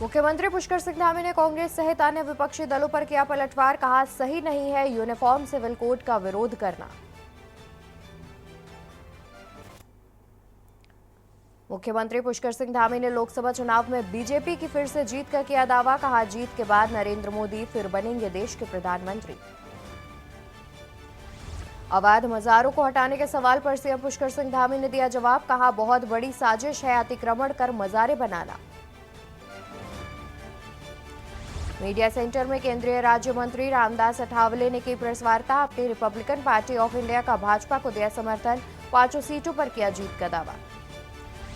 मुख्यमंत्री पुष्कर सिंह धामी ने कांग्रेस सहित अन्य विपक्षी दलों पर किया पलटवार। कहा, सही नहीं है यूनिफॉर्म सिविल कोड का विरोध करना। मुख्यमंत्री पुष्कर सिंह धामी ने लोकसभा चुनाव में बीजेपी की फिर से जीत का किया दावा। कहा, जीत के बाद नरेंद्र मोदी फिर बनेंगे देश के प्रधानमंत्री। अवैध मजारों को हटाने के सवाल पर सीएम पुष्कर सिंह धामी ने दिया जवाब। कहा, बहुत बड़ी साजिश है अतिक्रमण कर मजारे बनाना। मीडिया सेंटर में केंद्रीय राज्य मंत्री रामदास अठावले ने की प्रेस वार्ता। अपनी रिपब्लिकन पार्टी ऑफ इंडिया का भाजपा को दिया समर्थन। 5 सीटों पर किया जीत का दावा।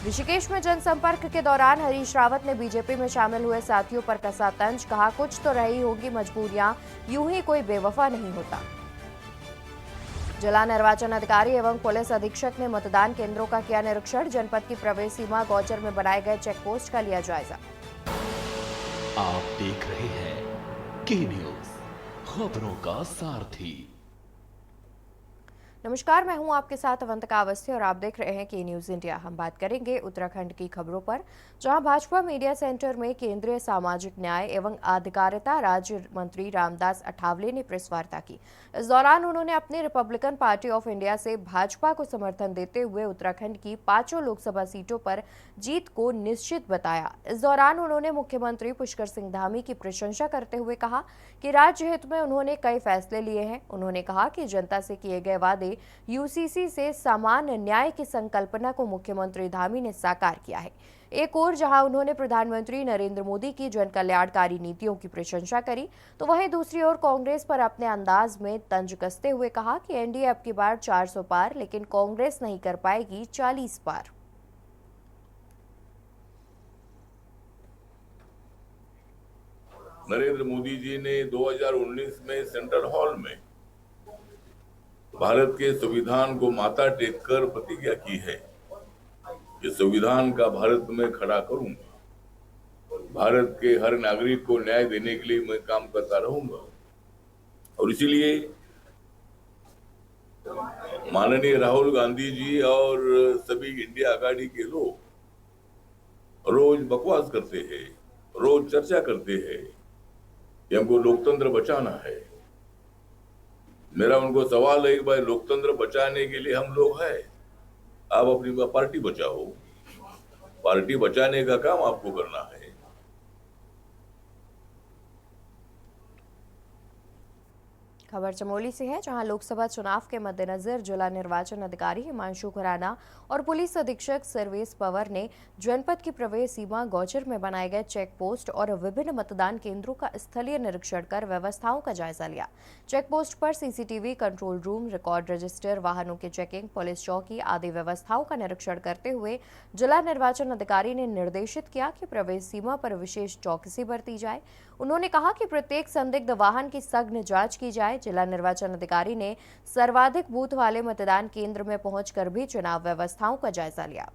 ऋषिकेश में जनसंपर्क के दौरान हरीश रावत ने बीजेपी में शामिल हुए साथियों पर कसा तंज। कहा, कुछ तो रही होगी मजबूरियां, यूं ही कोई बेवफा नहीं होता। जिला निर्वाचन अधिकारी एवं पुलिस अधीक्षक ने मतदान केंद्रों का किया निरीक्षण। जनपद की प्रवेश सीमा गौचर में बनाए गए चेक पोस्ट का लिया जायजा। आप देख रहे हैं के न्यूज, खबरों का सारथी। नमस्कार, मैं हूं आपके साथ अवंतिका अवस्थी और आप देख रहे हैं के न्यूज इंडिया। हम बात करेंगे उत्तराखंड की खबरों पर, जहां भाजपा मीडिया सेंटर में केंद्रीय सामाजिक न्याय एवं अधिकारिता राज्य मंत्री रामदास अठावले ने प्रेस वार्ता की। इस दौरान उन्होंने अपनी रिपब्लिकन पार्टी ऑफ इंडिया से भाजपा को समर्थन देते हुए उत्तराखंड की 5 लोकसभा सीटों पर जीत को निश्चित बताया। इस दौरान उन्होंने मुख्यमंत्री पुष्कर सिंह धामी की प्रशंसा करते हुए कहा कि राज्य हित में उन्होंने कई फैसले लिए हैं। उन्होंने कहा कि जनता से किए गए वादे यूसीसी से समान न्याय की संकल्पना को मुख्यमंत्री धामी ने साकार किया है। एक ओर जहां उन्होंने प्रधानमंत्री नरेंद्र मोदी की जन कल्याणकारी नीतियों की प्रशंसा करी, तो वहीं दूसरी ओर कांग्रेस पर अपने अंदाज में तंज कसते हुए कहा कि एनडीए अब की बार 400 पार, लेकिन कांग्रेस नहीं कर पाएगी 40 पार। नरेंद्र मोदी जी ने 2019 में सेंट्रल हॉल में भारत के संविधान को माथा टेक कर प्रतिज्ञा की है कि संविधान का भारत में खड़ा करूंगा, भारत के हर नागरिक को न्याय देने के लिए मैं काम करता रहूंगा। और इसीलिए माननीय राहुल गांधी जी और सभी इंडिया आघाड़ी के लोग रोज बकवास करते हैं, रोज चर्चा करते हैं कि हमको लोकतंत्र बचाना है। मेरा उनको सवाल है कि भाई, लोकतंत्र बचाने के लिए हम लोग हैं, आप अपनी पार्टी बचाओ। पार्टी बचाने का काम आपको करना है। खबर चमोली से है, जहां लोकसभा चुनाव के मद्देनजर जिला निर्वाचन अधिकारी हिमांशु खुराना और पुलिस अधीक्षक सर्वेश पवर ने जनपद की प्रवेश सीमा गौचर में बनाए गए चेक पोस्ट और विभिन्न मतदान केंद्रों का स्थलीय निरीक्षण कर व्यवस्थाओं का जायजा लिया। चेक पोस्ट पर CCTV, control room, record register, वाहनों की चेकिंग, पुलिस चौकी आदि व्यवस्थाओं का निरीक्षण करते हुए जिला निर्वाचन अधिकारी ने निर्देशित किया कि प्रवेश सीमा पर विशेष चौकसी बरती जाए। उन्होंने कहा कि प्रत्येक संदिग्ध वाहन की सघन जांच की जाए। जिला निर्वाचन अधिकारी ने सर्वाधिक बूथ वाले मतदान केंद्र में पहुंचकर भी चुनाव व्यवस्थाओं का जायजा लिया।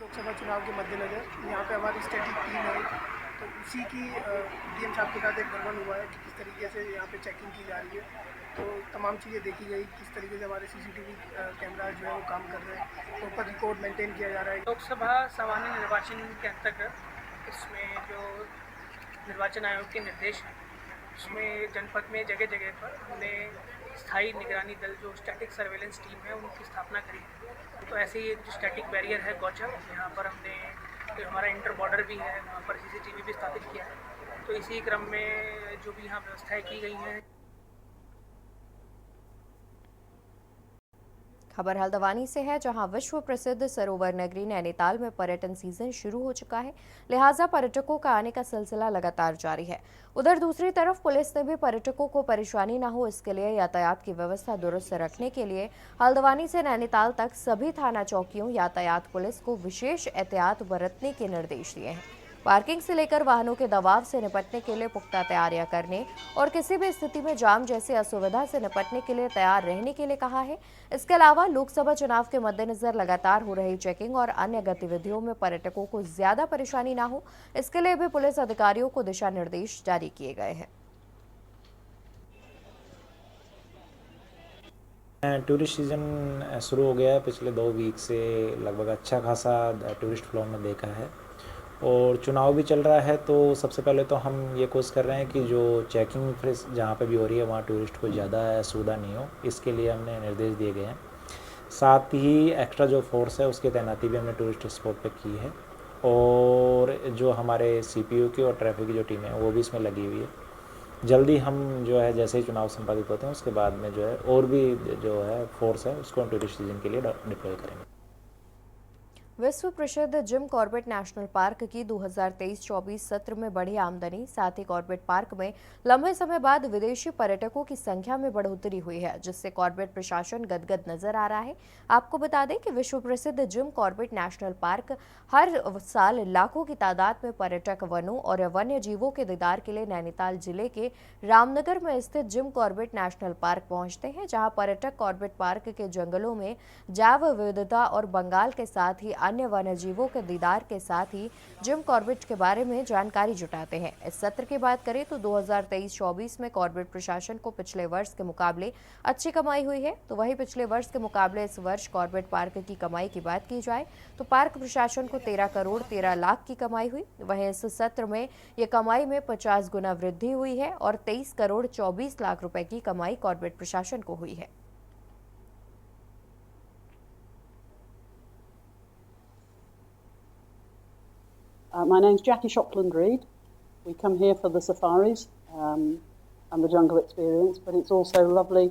लोकसभा चुनाव के मद्देनजर यहाँ पे हमारी स्टैटिक टीम है, तो उसी की डीएम साहब के साथ एक भ्रमण हुआ है कि किस तरीके से यहाँ पे चेकिंग की जा रही है। तो तमाम चीज़ें देखी गई, किस तरीके से हमारे सीसीटीवी कैमरा जो है वो काम कर रहे हैं, प्रॉपर रिकॉर्ड मेंटेन किया जा रहा है। लोकसभा सामान्य निर्वाचन के अंतर्गत इसमें जो निर्वाचन आयोग के निर्देश हैं, उसमें जनपद में जगह जगह पर हमने स्थायी निगरानी दल जो स्टैटिक सर्वेलेंस टीम है उनकी स्थापना करी है। तो ऐसे ही जो स्टैटिक बैरियर है गौचर, यहाँ पर हमने तो हमारा इंटर बॉर्डर भी है, वहाँ पर सीसीटीवी भी स्थापित किया है। तो इसी क्रम में जो भी यहाँ व्यवस्थाएं की गई हैं। खबर हल्द्वानी से है, जहां विश्व प्रसिद्ध सरोवर नगरी नैनीताल में पर्यटन सीजन शुरू हो चुका है, लिहाजा पर्यटकों का आने का सिलसिला लगातार जारी है। उधर दूसरी तरफ पुलिस ने भी पर्यटकों को परेशानी न हो, इसके लिए यातायात की व्यवस्था दुरुस्त रखने के लिए हल्द्वानी से नैनीताल तक सभी थाना चौकियों यातायात पुलिस को विशेष एहतियात बरतने के निर्देश दिए हैं। पार्किंग से लेकर वाहनों के दबाव से निपटने के लिए पुख्ता तैयारियां करने और किसी भी स्थिति में जाम जैसी असुविधा से निपटने के लिए तैयार रहने के लिए कहा है। इसके अलावा लोकसभा चुनाव के मद्देनजर लगातार हो रही चेकिंग और अन्य गतिविधियों में पर्यटकों को ज्यादा परेशानी न हो, इसके लिए भी पुलिस अधिकारियों को दिशा निर्देश जारी किए गए हैं। टूरिस्ट सीज़न शुरू हो गया है। पिछले 2 वीक से लगभग अच्छा खासा टूरिस्ट फ्लो में देखा है और चुनाव भी चल रहा है, तो सबसे पहले तो हम ये कोशिश कर रहे हैं कि जो चेकिंग फिर जहाँ पे भी हो रही है वहाँ टूरिस्ट को ज़्यादा असुविधा नहीं हो, इसके लिए हमने निर्देश दिए गए हैं। साथ ही एक्स्ट्रा जो फोर्स है उसकी तैनाती भी हमने टूरिस्ट स्पॉट पे की है और जो हमारे सीपीओ की और ट्रैफिक की जो टीम है वो भी इसमें लगी हुई है। जल्दी हम जो है जैसे ही चुनाव संपादित होते हैं उसके बाद में जो है और भी जो है फोर्स है उसको हम टूरिस्ट सीजन के लिए डिप्लॉय करेंगे। विश्व प्रसिद्ध जिम कॉर्बेट नेशनल पार्क की 2023-24 सत्र में बढ़ी आमदनी, साथ ही कॉर्बेट पार्क में लंबे समय बाद विदेशी पर्यटकों की संख्या में बढ़ोतरी हुई है, जिससे कॉर्बेट प्रशासन गदगद नजर आ रहा है। आपको बता दें कि विश्व प्रसिद्ध जिम कॉर्बेट नेशनल पार्क हर साल लाखों की तादाद में पर्यटक वनों और वन्य जीवों के दीदार के लिए नैनीताल जिले के रामनगर में स्थित जिम कॉर्बेट नेशनल पार्क पहुंचते हैं, जहां पर्यटक कॉर्बेट पार्क के जंगलों में जैव विविधता और बंगाल के साथ ही अन्य वन्य जीवों के दीदार के साथ ही जिम कॉर्बेट के बारे में जानकारी जुटाते हैं। इस सत्र की बात करें तो 2023-24 में कॉर्बेट प्रशासन को पिछले वर्ष के मुकाबले अच्छी कमाई हुई है, तो वहीं पिछले वर्ष के मुकाबले इस वर्ष कॉर्बेट पार्क की कमाई की बात की जाए तो पार्क प्रशासन को 13 करोड़ 13 लाख की कमाई हुई। वहीं इस सत्र में ये कमाई में 50 गुना वृद्धि हुई है और 23 करोड़ 24 लाख रुपए की कमाई कॉर्बेट प्रशासन को हुई है। My name's Jackie Shopland Reed. We come here for the safaris and the jungle experience, but it's also lovely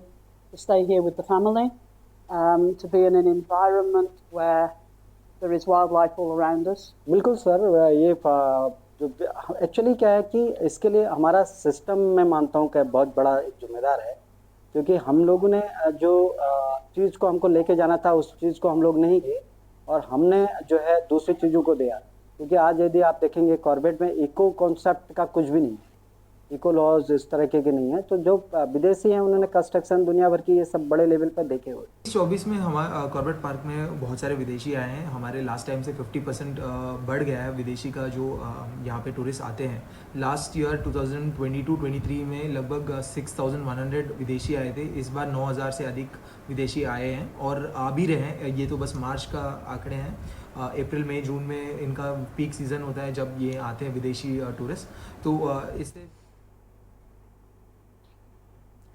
to stay here with the family, to be in an environment where there is wildlife all around us. बिल्कुल sir, ये जो actually क्या है कि इसके लिए हमारा system मैं मानता हूँ कि बहुत बड़ा एक जिम्मेदार है, क्योंकि हम लोगों ने जो चीज़ को हमको लेके जाना था उस चीज़ को हम लोग नहीं किए और हमने जो है दूसरी चीज़ों को दिया। क्योंकि आज यदि आप देखेंगे कॉर्बेट में इको कॉन्सेप्ट का कुछ भी नहीं है, इको लॉज इस तरह के नहीं है, तो जो विदेशी हैं उन्होंने कंस्ट्रक्शन दुनिया भर की ये सब बड़े लेवल पर देखे हुए। 24 में हमारे कॉर्बेट पार्क में बहुत सारे विदेशी आए हैं। हमारे लास्ट टाइम से 50% बढ़ गया है विदेशी का जो यहाँ पे टूरिस्ट आते हैं। लास्ट ईयर 2022-23 में लगभग 6100 विदेशी आए थे। इस बार 9000 से अधिक विदेशी आए हैं और आ भी रहे हैं। ये तो बस मार्च का आंकड़े हैं। अप्रैल मई जून में इनका पीक सीज़न होता है जब ये आते हैं विदेशी टूरिस्ट। तो इससे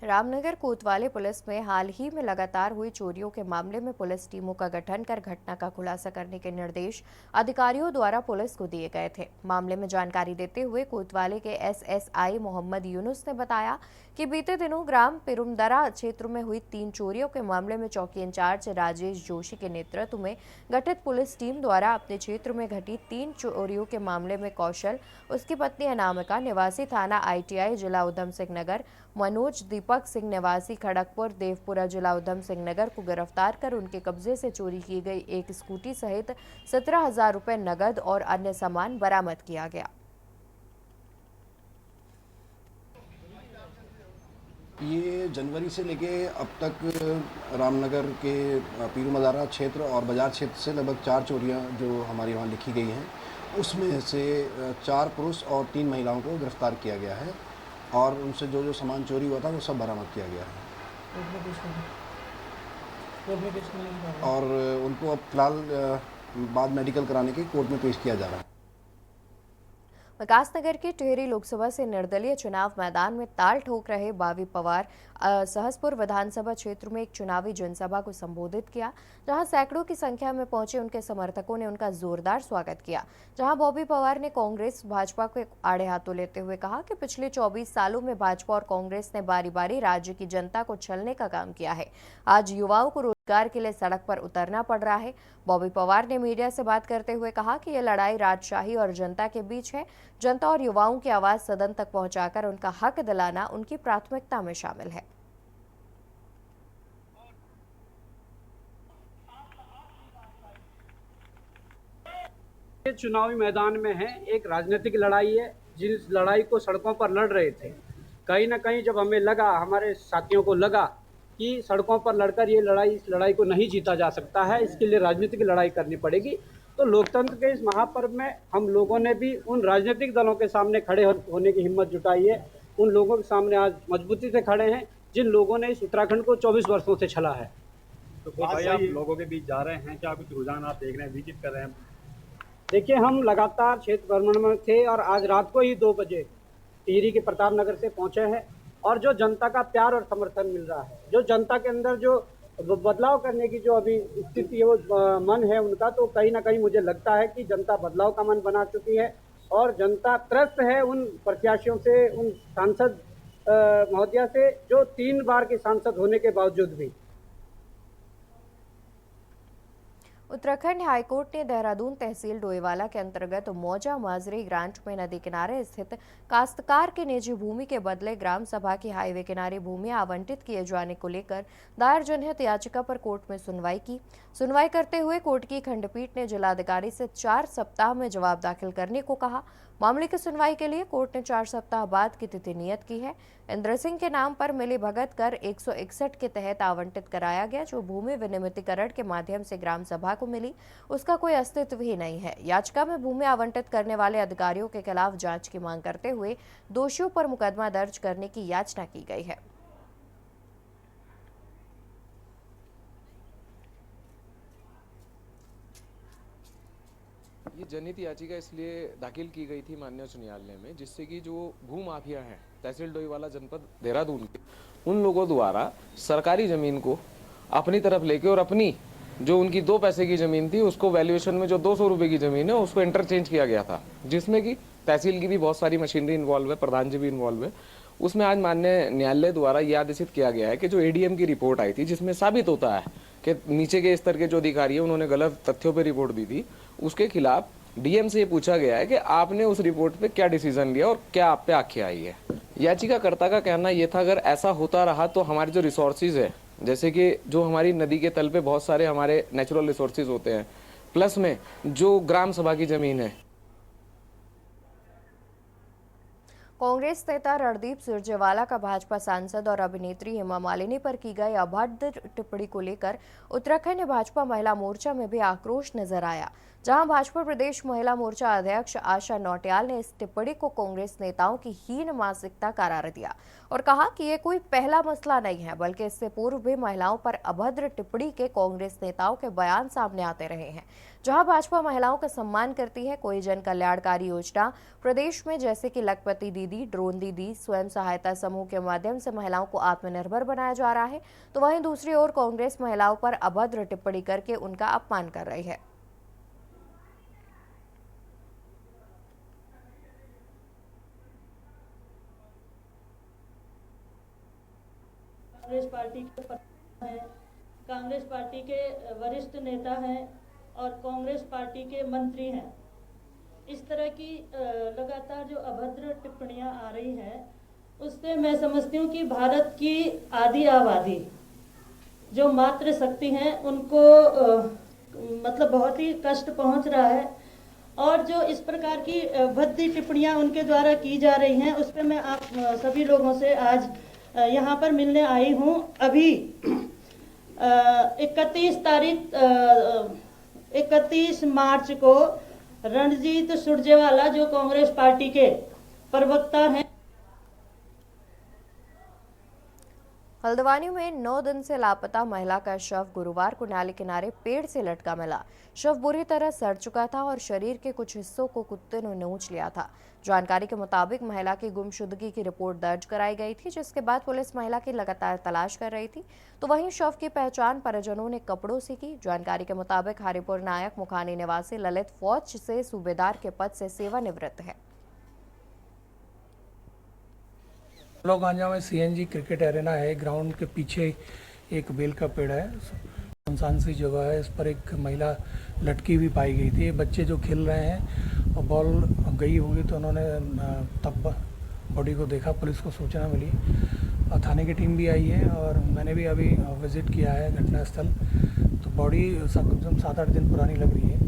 रामनगर कोतवाली पुलिस में हाल ही में लगातार हुई चोरियों के मामले में पुलिस टीमों का गठन कर घटना का खुलासा करने के निर्देश अधिकारियों द्वारा पुलिस को दिए गए थे। मामले में जानकारी देते हुए कोतवाली के एसएसआई मोहम्मद यूनुस ने बताया कि बीते दिनों ग्राम पिरुमदरा क्षेत्र में हुई 3 चोरियों के मामले में चौकी इंचार्ज राजेश जोशी के नेतृत्व में गठित पुलिस टीम द्वारा अपने क्षेत्र में घटी 3 चोरियों के मामले में कौशल, उसकी पत्नी अनामिका निवासी थाना ITI जिला उधम सिंह नगर, मनोज दीपक सिंह निवासी खड़गपुर देवपुरा जिला उधम सिंह नगर को गिरफ्तार कर उनके कब्जे से चोरी की गई एक स्कूटी सहित 17,000 रुपए नगद और अन्य सामान बरामद किया गया। ये जनवरी से लेके अब तक रामनगर के पीरू मज़ारा क्षेत्र और बाजार क्षेत्र से लगभग 4 चोरियां जो हमारी वहाँ लिखी गई हैं, उसमें से 4 पुरुष और 3 महिलाओं को गिरफ्तार किया गया है और उनसे जो सामान चोरी हुआ था वो सब बरामद किया गया है और उनको अब फिलहाल बाद मेडिकल कराने के कोर्ट में पेश किया जा रहा है। विकासनगर के टिहरी लोकसभा से निर्दलीय चुनाव मैदान में ताल ठोक रहे बॉबी पवार सहसपुर विधानसभा क्षेत्र में एक चुनावी जनसभा को संबोधित किया, जहां सैकड़ों की संख्या में पहुंचे उनके समर्थकों ने उनका जोरदार स्वागत किया। जहां बॉबी पवार ने कांग्रेस भाजपा को आड़े हाथों लेते हुए कहा कि पिछले 24 सालों में भाजपा और कांग्रेस ने बारी बारी राज्य की जनता को छलने का काम किया है। आज युवाओं को रोजगार के लिए सड़क पर उतरना पड़ रहा है। बॉबी पवार ने मीडिया से बात करते हुए कहा कि यह लड़ाई राजशाही और जनता के बीच है। जनता और युवाओं की आवाज सदन तक पहुंचाकर उनका हक दिलाना उनकी प्राथमिकता में शामिल है। ये चुनावी मैदान में है, एक राजनीतिक लड़ाई है। जिस लड़ाई को सड़कों पर लड़ रहे थे, कहीं ना कहीं जब हमें लगा, हमारे साथियों को लगा कि सड़कों पर लड़कर इस लड़ाई को नहीं जीता जा सकता है, इसके लिए राजनीतिक लड़ाई करनी पड़ेगी। तो लोकतंत्र के इस महापर्व में हम लोगों ने भी उन राजनीतिक दलों के सामने खड़े होने की हिम्मत जुटाई है। उन लोगों के सामने आज मजबूती से खड़े हैं जिन लोगों ने इस उत्तराखंड को 24 वर्षों से छला है। तो भाई आप लोगों के बीच जा रहे हैं, क्या कुछ रुझान आप देख रहे हैं, विजिट कर रहे हैं? देखिए, हम लगातार क्षेत्र भ्रमण में थे और आज रात को ही 2 बजे टिहरी के प्रताप नगर से पहुंचे हैं और जो जनता का प्यार और समर्थन मिल रहा है, जो जनता के अंदर जो बदलाव करने की जो अभी स्थिति है, वो मन है उनका, तो कहीं ना कहीं मुझे लगता है कि जनता बदलाव का मन बना चुकी है और जनता त्रस्त है उन प्रत्याशियों से, उन सांसद महोदया से जो 3 बार के सांसद होने के बावजूद भी। उत्तराखंड हाईकोर्ट ने देहरादून तहसील डोईवाला के अंतर्गत मौजा माजरी ग्रांट में नदी किनारे स्थित काश्तकार की निजी भूमि के बदले ग्राम सभा की हाईवे किनारे भूमि आवंटित किए जाने को लेकर दायर जनहित याचिका पर कोर्ट में सुनवाई की। सुनवाई करते हुए कोर्ट की खंडपीठ ने जिलाधिकारी से 4 सप्ताह में जवाब दाखिल करने को कहा। मामले की सुनवाई के लिए कोर्ट ने 4 सप्ताह बाद की तिथि नियत की है। इंद्र सिंह के नाम पर मिली भगत कर 161 के तहत आवंटित कराया गया, जो भूमि विनियमितीकरण के माध्यम से ग्राम सभा को मिली, उसका कोई अस्तित्व ही नहीं है। याचिका में भूमि आवंटित करने वाले अधिकारियों के खिलाफ जांच की मांग करते हुए दोषियों पर मुकदमा दर्ज करने की याचना की गई है। ये जनहित याचिका इसलिए दाखिल की गई थी माननीय उच्च न्यायालय में, जिससे कि जो भू माफिया हैं तहसील डोईवाला जनपद देहरादून के, उन लोगों द्वारा सरकारी जमीन को अपनी तरफ लेके और अपनी जो उनकी 2 पैसे की जमीन थी उसको वैल्यूएशन में जो 200 रुपए की जमीन है उसको इंटरचेंज किया गया था, जिसमें कि तहसील की भी बहुत सारी मशीनरी इन्वॉल्व है, प्रधान जी भी इन्वॉल्व है। उसमें आज माननीय न्यायालय द्वारा यह आदेशित किया गया है कि जो एडीएम की रिपोर्ट आई थी जिसमें साबित होता है कि नीचे के स्तर के जो अधिकारी है उन्होंने गलत तथ्यों पर रिपोर्ट दी थी, उसके खिलाफ डीएम से ये पूछा गया है कि आपने उस रिपोर्ट पे क्या डिसीजन लिया और क्या आप पे आख्या आई है। याचिकाकर्ता का कहना ये था अगर ऐसा होता रहा तो हमारे जो रिसोर्सेज है, जैसे कि जो हमारी नदी के तल पे बहुत सारे हमारे नेचुरल रिसोर्सेज होते हैं, प्लस में जो ग्राम सभा की जमीन है। कांग्रेस नेता रणदीप सुरजेवाला का भाजपा सांसद और अभिनेत्री हेमा मालिनी पर की गई अभद्र टिप्पणी को लेकर उत्तराखंड भाजपा महिला मोर्चा में भी आक्रोश नजर आया, जहां भाजपा प्रदेश महिला मोर्चा अध्यक्ष आशा नौटियाल ने इस टिप्पणी को कांग्रेस नेताओं की हीन मानसिकता करार दिया और कहा कि ये कोई पहला मसला नहीं है, बल्कि इससे पूर्व भी महिलाओं पर अभद्र टिप्पणी के कांग्रेस नेताओं के बयान सामने आते रहे हैं। जहां भाजपा महिलाओं का सम्मान करती है, कोई जन कल्याणकारी योजना प्रदेश में जैसे कि लखपति दीदी, ड्रोन दीदी, स्वयं सहायता समूह के माध्यम से महिलाओं को आत्मनिर्भर बनाया जा रहा है, तो वहीं दूसरी ओर कांग्रेस महिलाओं पर अभद्र टिप्पणी करके उनका अपमान कर रही है। कांग्रेस पार्टी के वरिष्ठ नेता हैं और कांग्रेस पार्टी के मंत्री हैं। इस तरह की लगातार जो अभद्र टिप्पणियां आ रही हैं, उससे मैं समझती हूँ कि भारत की आधी आबादी जो मातृ शक्ति हैं उनको मतलब बहुत ही कष्ट पहुँच रहा है और जो इस प्रकार की भद्दी टिप्पणियां उनके द्वारा की जा रही हैं, उस पर मैं आप सभी लोगों से आज यहाँ पर मिलने आई हूँ। अभी 31 मार्च को रणजीत सुरजेवाला जो कांग्रेस पार्टी के प्रवक्ता हैं, हल्द्वानी में 9 दिन से लापता महिला का शव गुरुवार को नाले किनारे पेड़ से लटका मिला। शव बुरी तरह सड़ चुका था और शरीर के कुछ हिस्सों को कुत्ते ने नोच लिया था। जानकारी के मुताबिक महिला की गुमशुदगी की रिपोर्ट दर्ज कराई गई थी, जिसके बाद पुलिस महिला की लगातार तलाश कर रही थी, तो वहीं शव की पहचान परिजनों ने कपड़ों से की। जानकारी के मुताबिक हरिपुर नायक मुखानी निवासी ललित फौज से सूबेदार के पद से सेवानिवृत्त है। गांजा में सीएनजी क्रिकेट एरेना है, ग्राउंड के पीछे एक बेल का पेड़ है, सुनसान सी जगह है, इस पर एक महिला लटकी भी पाई गई थी। बच्चे जो खेल रहे हैं और बॉल गई होगी तो उन्होंने तब बॉडी को देखा, पुलिस को सूचना मिली और थाने की टीम भी आई है और मैंने भी अभी विजिट किया है घटनास्थल। तो बॉडी कम 7-8 दिन पुरानी लग रही है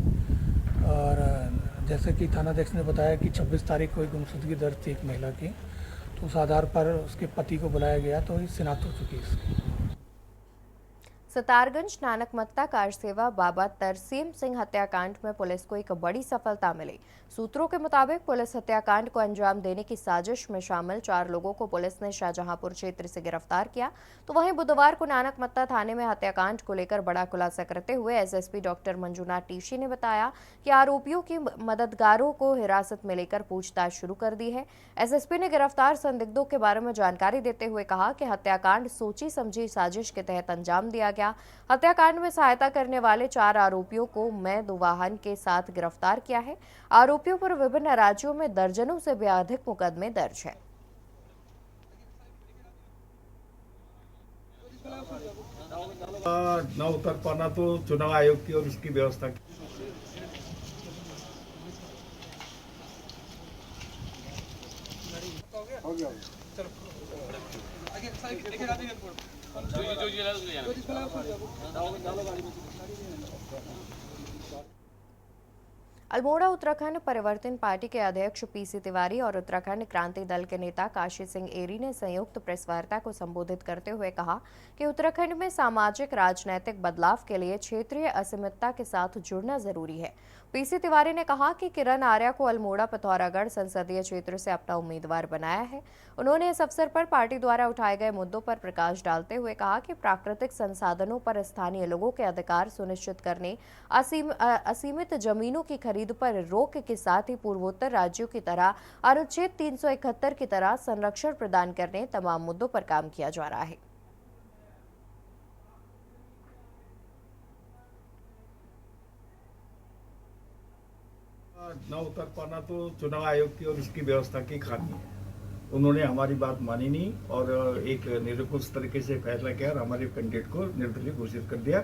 और जैसे कि थानाध्यक्ष ने बताया कि 26 तारीख को एक गुमशुदगी दर्ज थी एक महिला की, तो उस आधार पर उसके पति को बुलाया गया तो शिनाख्त हो चुकी है इसकी। सितारगंज नानकमत्ता कार सेवा बाबा तरसीम सिंह हत्याकांड में पुलिस को एक बड़ी सफलता मिली। सूत्रों के मुताबिक पुलिस हत्याकांड को अंजाम देने की साजिश में शामिल 4 लोगों को पुलिस ने शाहजहांपुर क्षेत्र से गिरफ्तार किया। तो वहीं बुधवार को नानकमत्ता थाने में हत्याकांड को लेकर बड़ा खुलासा करते हुए एसएसपी डॉक्टर मंजुनाथ टीशी ने बताया कि आरोपियों की मददगारों को हिरासत में लेकर पूछताछ शुरू कर दी है। एसएसपी ने गिरफ्तार संदिग्धों के बारे में जानकारी देते हुए कहा कि हत्याकांड सोची समझी साजिश के तहत अंजाम दिया गया। हत्याकांड में सहायता करने वाले 4 आरोपियों को मैं 2 वाहन के साथ गिरफ्तार किया है। आरोपियों पर विभिन्न राज्यों में दर्जनों से भी अधिक मुकदमे दर्ज हैं। न उतर पाना तो चुनाव आयोग की और उसकी व्यवस्था की। अल्मोड़ा उत्तराखंड परिवर्तन पार्टी के अध्यक्ष पीसी तिवारी और उत्तराखंड क्रांति दल के नेता काशी सिंह एरी ने संयुक्त प्रेस वार्ता को संबोधित करते हुए कहा कि उत्तराखंड में सामाजिक राजनीतिक बदलाव के लिए क्षेत्रीय अस्मिता के साथ जुड़ना जरूरी है। पीसी तिवारी ने कहा कि किरण आर्या को अल्मोड़ा पिथौरागढ़ संसदीय क्षेत्र से अपना उम्मीदवार बनाया है। उन्होंने इस अवसर पर पार्टी द्वारा उठाए गए मुद्दों पर प्रकाश डालते हुए कहा कि प्राकृतिक संसाधनों पर स्थानीय लोगों के अधिकार सुनिश्चित करने, असीमित जमीनों की खरीद पर रोक के साथ ही पूर्वोत्तर राज्यों की तरह अनुच्छेद 371 की तरह संरक्षण प्रदान करने तमाम मुद्दों पर काम किया जा रहा है। न उतर पाना तो चुनाव आयोग की और उसकी व्यवस्था की खामी है। उन्होंने हमारी बात मानी नहीं और एक निरंकुश तरीके से फैसला किया और हमारे कैंडिडेट को निर्दलीय घोषित कर दिया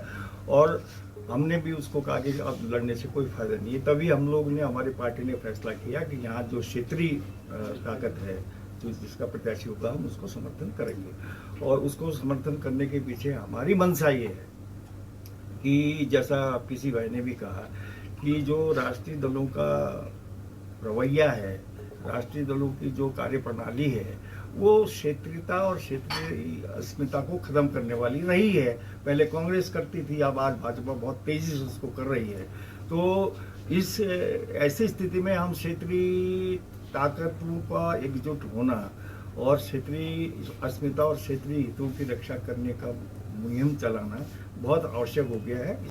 और हमने भी उसको कहा कि अब लड़ने से कोई फायदा नहीं है। तभी हम लोग ने, हमारी पार्टी ने फैसला किया कि यहाँ जो क्षेत्रीय ताकत है, जो जिसका प्रत्याशी होगा, हम उसको समर्थन करेंगे। और उसको समर्थन करने के पीछे हमारी मंशा ये है कि जैसा पीसी भाई ने भी कहा कि जो राष्ट्रीय दलों का रवैया है, राष्ट्रीय दलों की जो कार्यप्रणाली है, वो क्षेत्रीयता और क्षेत्रीय अस्मिता को खत्म करने वाली रही है। पहले कांग्रेस करती थी, अब आज भाजपा बहुत तेजी से उसको कर रही है। तो इस ऐसी स्थिति में हम क्षेत्रीय ताकतों का एकजुट होना और क्षेत्रीय अस्मिता और क्षेत्रीय हितों की रक्षा करने का मुहिम चलाना बहुत आवश्यक हो गया है।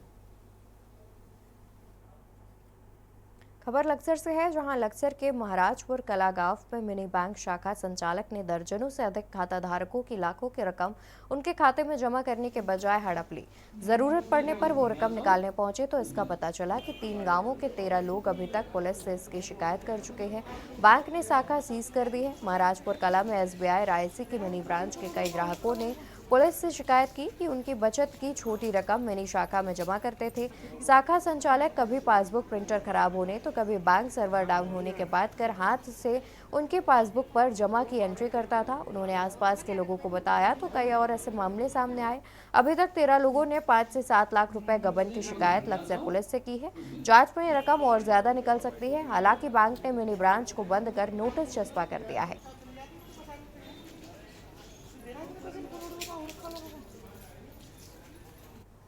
खबर लक्सर से है, जहां लक्सर के महाराजपुर कला गांव में मिनी बैंक शाखा संचालक ने दर्जनों से अधिक खाता धारकों की लाखों की रकम उनके खाते में जमा करने के बजाय हड़प ली। जरूरत पड़ने पर वो रकम निकालने पहुंचे तो इसका पता चला कि 3 गांवों के 13 लोग अभी तक पुलिस से इसकी शिकायत कर चुके हैं। बैंक ने शाखा सीज कर दी है। महाराजपुर कला में एसबीआई रायसी की मिनी ब्रांच के कई ग्राहकों ने पुलिस से शिकायत की कि उनकी बचत की छोटी रकम मिनी शाखा में जमा करते थे। शाखा संचालक कभी पासबुक प्रिंटर खराब होने तो कभी बैंक सर्वर डाउन होने के बाद कर हाथ से उनके पासबुक पर जमा की एंट्री करता था। उन्होंने आसपास के लोगों को बताया तो कई और ऐसे मामले सामने आए। अभी तक 13 लोगों ने 5 से 7 लाख रुपए गबन की शिकायत लक्सर पुलिस से की है। जांच में ये रकम और ज्यादा निकल सकती है। हालांकि बैंक ने मिनी ब्रांच को बंद कर नोटिस चस्पा कर दिया है।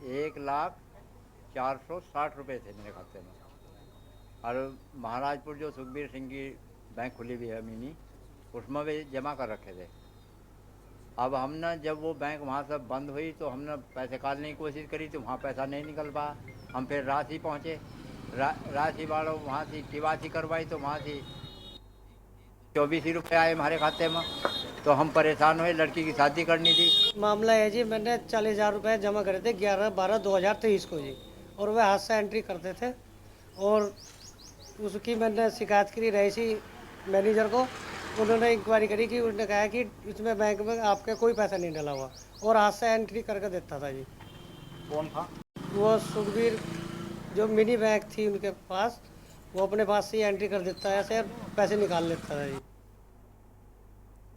1,460,000 रुपये थे मेरे खाते में। और महाराजपुर जो सुखबीर सिंह की बैंक खुली हुई है मिनी, उसमें भी जमा कर रखे थे। अब हमने जब वो बैंक वहाँ से बंद हुई तो हमने पैसे निकालने की कोशिश करी तो वहाँ पैसा नहीं निकल पाया। हम फिर रांची पहुँचे, रांची वालों वहाँ से केवाईसी करवाई तो वहाँ से 24 रुपये आए हमारे खाते में। तो हम परेशान हुए, लड़की की शादी करनी थी। मामला है जी, मैंने 40,000 रुपये जमा करे थे 11/12/2023 को जी, और वह हाथ से एंट्री करते थे और उसकी मैंने शिकायत करी रईसी मैनेजर को। उन्होंने इंक्वायरी करी कि उन्होंने कहा कि इसमें बैंक में आपका कोई पैसा नहीं डला हुआ और हाथ से एंट्री करके देता था जी। कौन था वो? सुखबीर जो मिनी बैंक थी उनके पास, वो अपने पास से एंट्री कर देता है, ऐसे पैसे निकाल लेता था जी।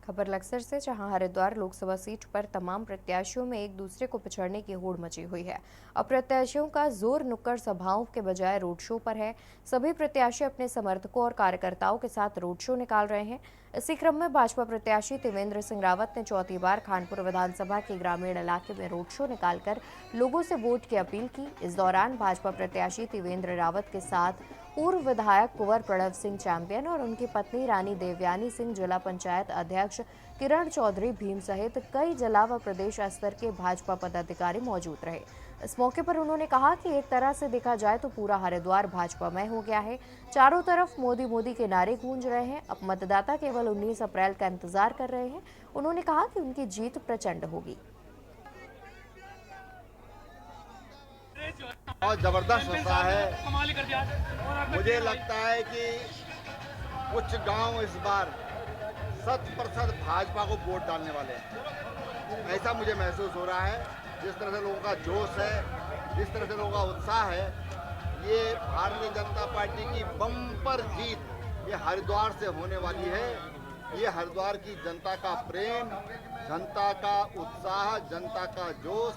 खबर लक्सर से, जहां हरिद्वार लोकसभा सीट पर तमाम प्रत्याशियों में एक दूसरे को पिछड़ने की होड़ मची हुई है। अब प्रत्याशियों का जोर नुक्कड़ सभाओं के बजाय रोड शो पर है। सभी प्रत्याशी अपने समर्थकों और कार्यकर्ताओं के साथ रोड शो निकाल रहे हैं। इसी क्रम में भाजपा प्रत्याशी त्रिवेंद्र सिंह रावत ने चौथी बार खानपुर विधानसभा के ग्रामीण इलाके में रोड शो निकालकर लोगों से वोट की अपील की। इस दौरान भाजपा प्रत्याशी त्रिवेंद्र रावत के साथ पूर्व विधायक कुंवर प्रणव सिंह चैंपियन और उनकी पत्नी रानी देवयानी सिंह, जिला पंचायत अध्यक्ष किरण चौधरी भीम सहित कई जिला व प्रदेश स्तर के भाजपा पदाधिकारी मौजूद रहे। इस मौके पर उन्होंने कहा कि एक तरह से देखा जाए तो पूरा हरिद्वार भाजपामय हो गया है। चारों तरफ मोदी मोदी के नारे गूंज रहे हैं। अब मतदाता केवल 19 अप्रैल का इंतजार कर रहे हैं। उन्होंने कहा कि उनकी जीत प्रचंड होगी। बहुत जबरदस्त होता है। मुझे लगता है कि कुछ गांव इस बार 100% भाजपा को वोट डालने वाले हैं, ऐसा मुझे महसूस हो रहा है। जिस तरह से लोगों का जोश है, जिस तरह से लोगों का उत्साह है, ये भारतीय जनता पार्टी की बम्पर जीत ये हरिद्वार से होने वाली है। ये हरिद्वार की जनता का प्रेम, जनता का उत्साह, जनता का जोश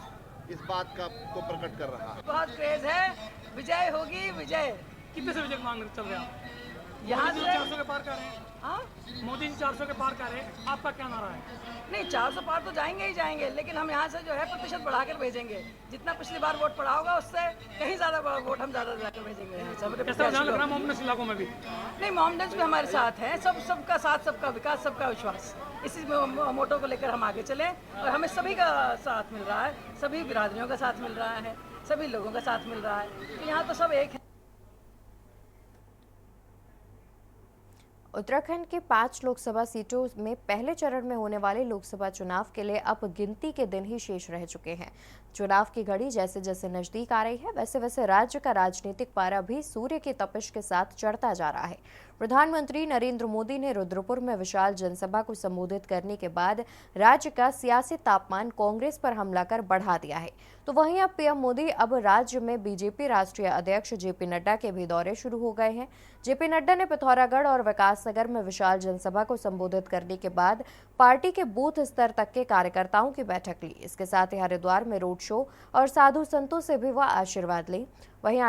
इस बात का को प्रकट कर रहा है। बहुत क्रेज है, विजय होगी विजय। कितने से विजय मांग चल रहे हैं? यहाँ से 400 के पार कर रहे हैं। हाँ, मोदी जी 400 के पार कर रहे हैं, आपका क्या नारा है? नहीं, 400 पार तो जाएंगे ही जाएंगे, लेकिन हम यहाँ से जो है प्रतिशत बढ़ाकर भेजेंगे। जितना पिछली बार वोट पड़ा होगा उससे कहीं ज्यादा वोट हम ज्यादा जाकर भेजेंगे। मोहम्मदगंज इलाकों में भी नहीं, मोहम्मदगंज भी हमारे साथ है। सबका साथ, सबका विकास, सबका विश्वास, इसी मोटो को लेकर हम आगे चले और हमें सभी का साथ मिल रहा है, सभी बिरादरियों का साथ मिल रहा है, सभी लोगों का साथ मिल रहा है। तो यहाँ तो सब एक है। उत्तराखंड के 5 लोकसभा सीटों में पहले चरण में होने वाले लोकसभा चुनाव के लिए अब गिनती के दिन ही शेष रह चुके हैं। चुनाव की घड़ी जैसे जैसे नजदीक आ रही है, वैसे वैसे राज्य का राजनीतिक पारा भी सूर्य की तपिश के साथ चढ़ता जा रहा है। प्रधानमंत्री नरेंद्र मोदी ने रुद्रपुर में विशाल जनसभा को संबोधित करने के बाद राज्य का सियासी तापमान कांग्रेस पर हमला कर बढ़ा दिया है। तो वहीं अब पीएम मोदी अब राज्य में बीजेपी राष्ट्रीय अध्यक्ष जेपी नड्डा के भी दौरे शुरू हो गए हैं। जेपी नड्डा ने पिथौरागढ़ और विकासनगर में विशाल जनसभा को संबोधित करने के बाद पार्टी के बूथ स्तर तक के कार्यकर्ताओं की बैठक ली। इसके साथ ही हरिद्वार में रोड शो और साधु संतों से भी वह आशीर्वाद ली। वहीं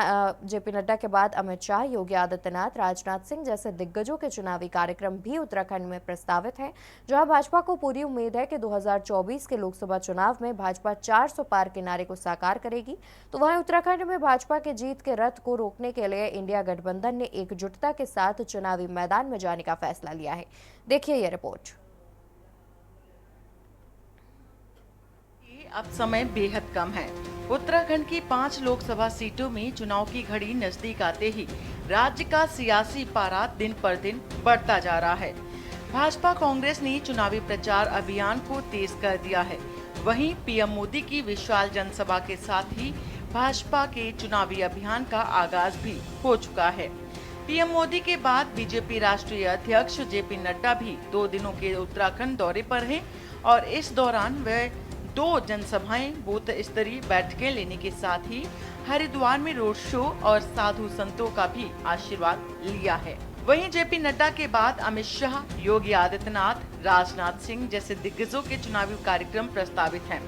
जेपी नड्डा के बाद अमित शाह, योगी आदित्यनाथ, राजनाथ सिंह जैसे दिग्गजों के चुनावी कार्यक्रम भी उत्तराखंड में प्रस्तावित हैं, जहां भाजपा को पूरी उम्मीद है कि 2024 के लोकसभा चुनाव में भाजपा 400 पार के नारे को साकार करेगी। तो वहीं उत्तराखंड में भाजपा के जीत के रथ को रोकने के लिए इंडिया गठबंधन ने एकजुटता के साथ चुनावी मैदान में जाने का फैसला लिया है। देखिए ये रिपोर्ट। अब समय बेहद कम है। उत्तराखंड की 5 लोकसभा सीटों में चुनाव की घड़ी नजदीक आते ही राज्य का सियासी पारा दिन पर दिन बढ़ता जा रहा है। भाजपा कांग्रेस ने चुनावी प्रचार अभियान को तेज कर दिया है। वहीं पीएम मोदी की विशाल जनसभा के साथ ही भाजपा के चुनावी अभियान का आगाज भी हो चुका है। पीएम मोदी के बाद बीजेपी राष्ट्रीय अध्यक्ष जेपी नड्डा भी 2 दिनों के उत्तराखंड दौरे पर हैं और इस दौरान वे 2 जनसभाएं, बूथ स्तरीय बैठकें लेने के साथ ही हरिद्वार में रोड शो और साधु संतों का भी आशीर्वाद लिया है। वहीं जेपी नड्डा के बाद अमित शाह, योगी आदित्यनाथ, राजनाथ सिंह जैसे दिग्गजों के चुनावी कार्यक्रम प्रस्तावित हैं।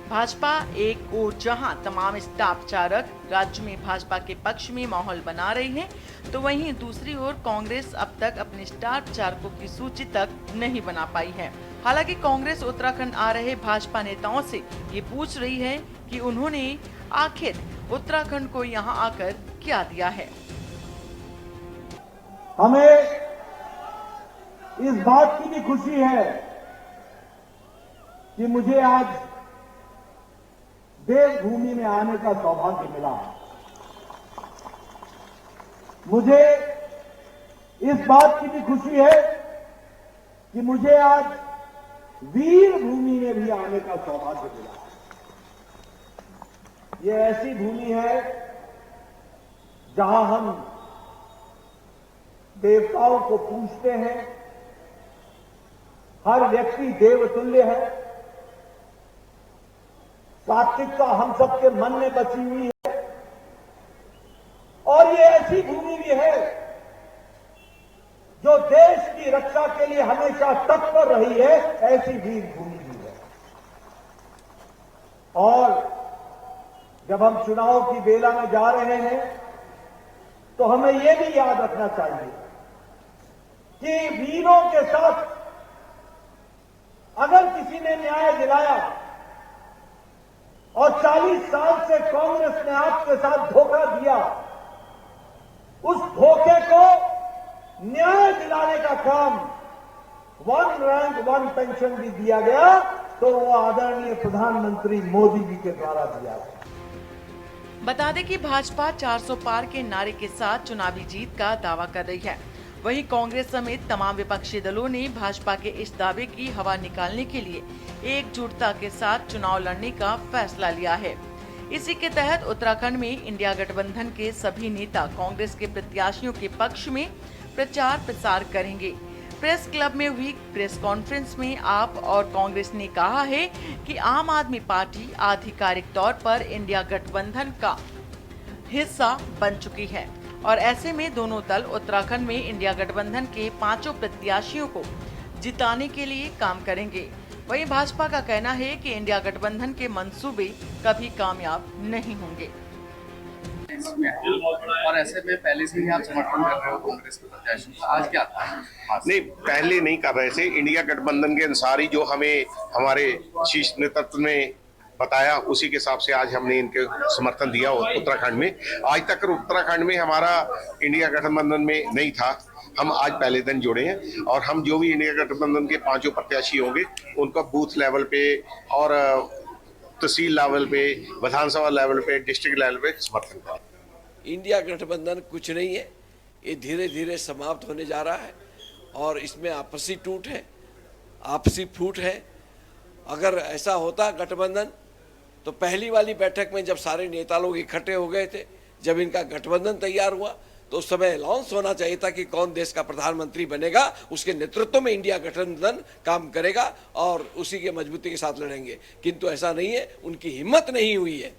भाजपा एक ओर जहां तमाम स्टार प्रचारक राज्य में भाजपा के पक्ष में माहौल बना रही है, तो वहीं दूसरी ओर कांग्रेस अब तक अपने स्टार प्रचारकों की सूची तक नहीं बना पाई है। हालांकि कांग्रेस उत्तराखंड आ रहे भाजपा नेताओं से ये पूछ रही है कि उन्होंने आखिर उत्तराखंड को यहां आकर क्या दिया है। हमें इस बात की भी खुशी है कि मुझे आज देवभूमि में आने का सौभाग्य मिला। मुझे इस बात की भी खुशी है कि मुझे आज वीर भूमि में भी आने का सौभाग्य मिला। ये ऐसी भूमि है जहां हम देवताओं को पूजते हैं, हर व्यक्ति देवतुल्य है, सात्विकता हम सबके मन में बची हुई है और ये ऐसी भूमि भी है जो देश की रक्षा के लिए हमेशा तत्पर रही है, ऐसी वीर भूमि भी है। और जब हम चुनाव की बेला में जा रहे हैं तो हमें यह भी याद रखना चाहिए कि वीरों के साथ अगर किसी ने न्याय दिलाया और 40 साल से कांग्रेस ने आपके साथ धोखा दिया, उस धोखे को न्याय दिलाने का काम 1 रैंक 1 पेंशन भी दिया गया, तो वो आदरणीय प्रधानमंत्री मोदी जी के द्वारा दिया गया। बता दें कि भाजपा 400 पार के नारे के साथ चुनावी जीत का दावा कर रही है। वहीं कांग्रेस समेत तमाम विपक्षी दलों ने भाजपा के इस दावे की हवा निकालने के लिए एकजुटता के साथ चुनाव लड़ने का फैसला लिया है। इसी के तहत उत्तराखंड में इंडिया गठबंधन के सभी नेता कांग्रेस के प्रत्याशियों के पक्ष में प्रचार प्रसार करेंगे। प्रेस क्लब में हुई प्रेस कॉन्फ्रेंस में आप और कांग्रेस ने कहा है कि आम आदमी पार्टी आधिकारिक तौर पर इंडिया गठबंधन का हिस्सा बन चुकी है और ऐसे में दोनों दल उत्तराखंड में इंडिया गठबंधन के 5 प्रत्याशियों को जिताने के लिए काम करेंगे। वहीं भाजपा का कहना है कि इंडिया गठबंधन के मंसूबे कभी कामयाब नहीं होंगे। और ऐसे में पहले से ही आप समर्थन कर रहे हो कांग्रेस के प्रत्याशी का, आज क्या था? नहीं, पहले नहीं कर रहे थे। इंडिया गठबंधन के अनुसार ही जो हमें हमारे शीर्ष नेतृत्व ने बताया, उसी के हिसाब से आज हमने इनके समर्थन दिया उत्तराखंड में। आज तक उत्तराखंड में हमारा इंडिया गठबंधन में नहीं था, हम आज पहले दिन जुड़े हैं और हम जो भी इंडिया गठबंधन के 5 प्रत्याशी होंगे उनका बूथ लेवल पे और तहसील लेवल पे, विधानसभा लेवल पे, डिस्ट्रिक्ट लेवल पे समर्थन करें। इंडिया गठबंधन कुछ नहीं है, ये धीरे धीरे समाप्त होने जा रहा है और इसमें आपसी टूट है, आपसी फूट है। अगर ऐसा होता गठबंधन तो पहली वाली बैठक में जब सारे नेता लोग इकट्ठे हो गए थे, जब इनका गठबंधन तैयार हुआ तो उस समय अनाउंस होना चाहिए था कि कौन देश का प्रधानमंत्री बनेगा, उसके नेतृत्व में इंडिया गठबंधन काम करेगा और उसी के मजबूती के साथ लड़ेंगे। किंतु ऐसा नहीं है, उनकी हिम्मत नहीं हुई है।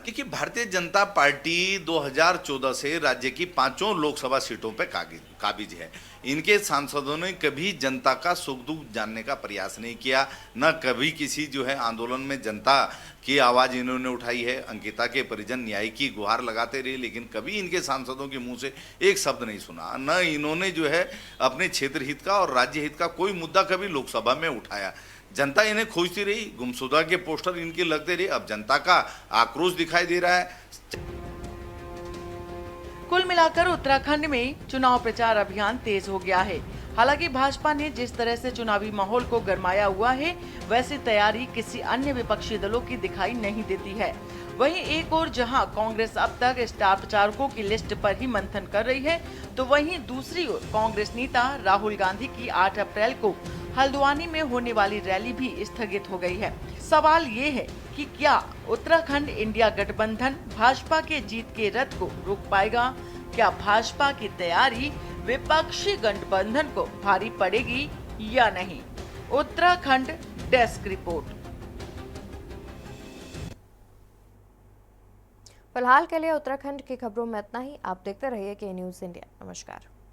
देखिए, भारतीय जनता पार्टी 2014 से राज्य की 5 लोकसभा सीटों पर काबिज है। इनके सांसदों ने कभी जनता का सुख दुख जानने का प्रयास नहीं किया, न कभी किसी जो है आंदोलन में जनता की आवाज़ इन्होंने उठाई है। अंकिता के परिजन न्याय की गुहार लगाते रहे, लेकिन कभी इनके सांसदों के मुंह से एक शब्द नहीं सुना। न इन्होंने जो है अपने क्षेत्र हित का और राज्य हित का कोई मुद्दा कभी लोकसभा में उठाया। जनता इन्हें खोजती रही, गुमशुदा के पोस्टर इनके लगते रहे। अब जनता का आक्रोश दिखाई दे रहा है। कुल मिलाकर उत्तराखंड में चुनाव प्रचार अभियान तेज हो गया है। हालांकि भाजपा ने जिस तरह से चुनावी माहौल को गरमाया हुआ है, वैसी तैयारी किसी अन्य विपक्षी दलों की दिखाई नहीं देती है। वहीं एक ओर जहां कांग्रेस अब तक स्टार प्रचारकों की लिस्ट पर ही मंथन कर रही है, तो वहीं दूसरी ओर कांग्रेस नेता राहुल गांधी की 8 अप्रैल को हल्द्वानी में होने वाली रैली भी स्थगित हो गई है। सवाल ये है कि क्या उत्तराखंड इंडिया गठबंधन भाजपा के जीत के रथ को रोक पाएगा? क्या भाजपा की तैयारी विपक्षी गठबंधन को भारी पड़ेगी या नहीं? Uttarakhand desk report. फिलहाल के लिए उत्तराखंड की खबरों में इतना ही। आप देखते रहिए के न्यूज़ इंडिया। नमस्कार।